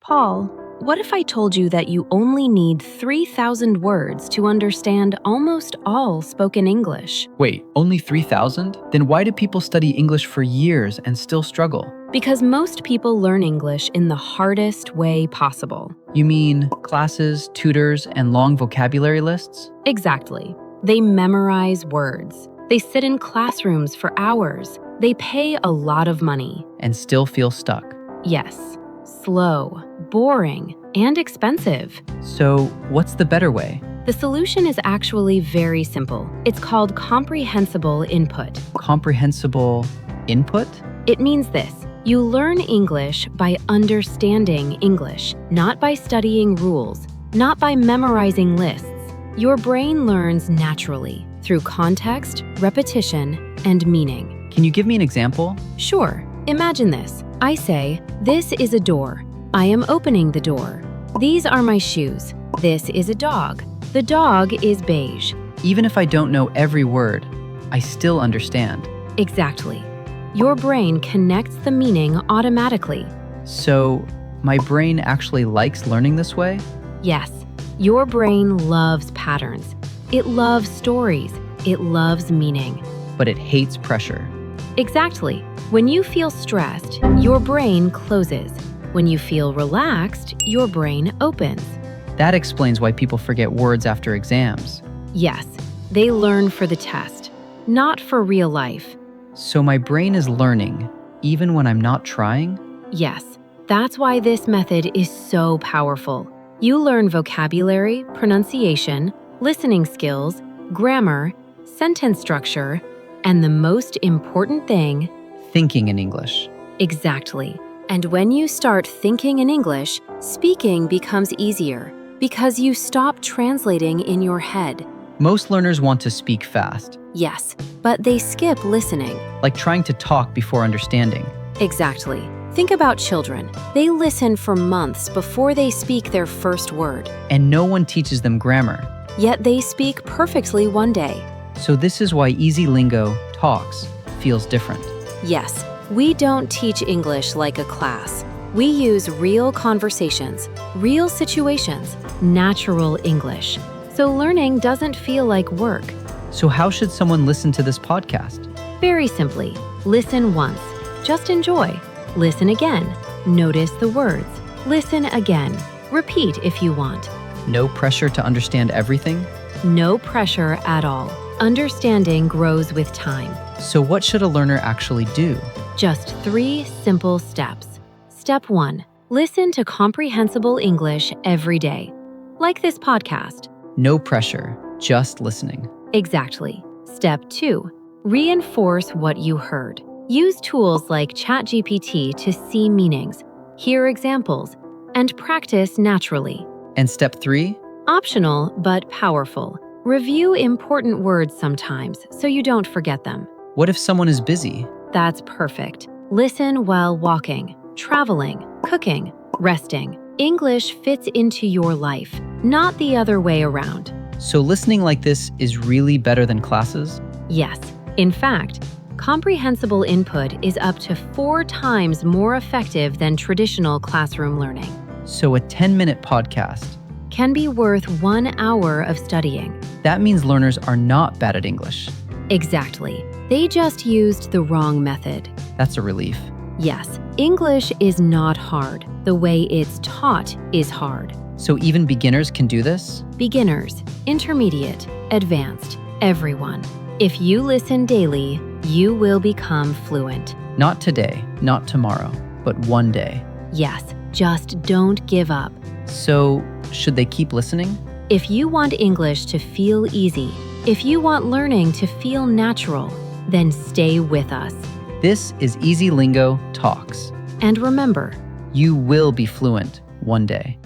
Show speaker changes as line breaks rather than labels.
Paul, what if I told you that you only need 3,000 words to understand almost all spoken English?
Wait, only 3,000? Then why do people study English for years and still struggle?
Because most people learn English in the hardest way possible.
You mean classes, tutors, and long vocabulary lists?
Exactly. They memorize words. They sit in classrooms for hours. They pay a lot of money.
And still feel stuck.
Yes. Slow, boring, and expensive.
So, what's the better way?
The solution is actually very simple. It's called comprehensible input.
Comprehensible input?
It means this. You learn English by understanding English, not by studying rules, not by memorizing lists. Your brain learns naturally through context, repetition, and meaning.
Can you give me an example?
Sure. Imagine this. I say, "This is a door. I am opening the door. These are my shoes. This is a dog. The dog is beige."
Even if I don't know every word, I still understand.
Exactly. Your brain connects the meaning automatically.
So, my brain actually likes learning this way?
Yes, your brain loves patterns. It loves stories. It loves meaning.
But it hates pressure.
Exactly. When you feel stressed, your brain closes. When you feel relaxed, your brain opens.
That explains why people forget words after exams.
Yes, they learn for the test, not for real life.
So my brain is learning, even when I'm not trying?
Yes, that's why this method is so powerful. You learn vocabulary, pronunciation, listening skills, grammar, sentence structure, and the most important thing,
Thinking in English.
exactly. And when you start thinking in English, speaking becomes easier because you stop translating in your head.
Most learners want to speak fast,
Yes, but they skip listening.
like trying to talk before understanding.
Exactly. Think about children. They listen for months before they speak their first word,
And no one teaches them grammar.
yet they speak perfectly one day.
So this is why EasyLingo Talks feels different.
Yes, we don't teach English like a class. We use real conversations, real situations, natural English. So learning doesn't feel like work.
So how should someone listen to this podcast?
Very simply, listen once. Just enjoy. Listen again. Notice the words. Listen again. Repeat if you want.
No pressure to understand everything?
No pressure at all. Understanding grows with time.
So what should a learner actually do?
Just 3 simple steps. Step 1. Listen to comprehensible English every day. Like this podcast.
No pressure, just listening.
Exactly. Step 2. Reinforce what you heard. Use tools like ChatGPT to see meanings, hear examples, and practice naturally.
And step 3?
Optional but powerful. Review important words sometimes so you don't forget them.
What if someone is busy?
That's perfect. Listen while walking, traveling, cooking, resting. English fits into your life, not the other way around.
So listening like this is really better than classes?
Yes, in fact, comprehensible input is up to 4 times more effective than traditional classroom learning.
So a 10-minute podcast.
Can be worth 1 hour of studying.
That means learners are not bad at English.
Exactly. They just used the wrong method.
That's a relief.
Yes, English is not hard. The way it's taught is hard.
So even beginners can do this?
Beginners, intermediate, advanced, everyone. If you listen daily, you will become fluent.
Not today, not tomorrow, but one day.
Yes, just don't give up.
So should they keep listening?
If you want English to feel easy, if you want learning to feel natural, then stay with us.
This is EasyLingo Talks.
And remember,
You will be fluent one day.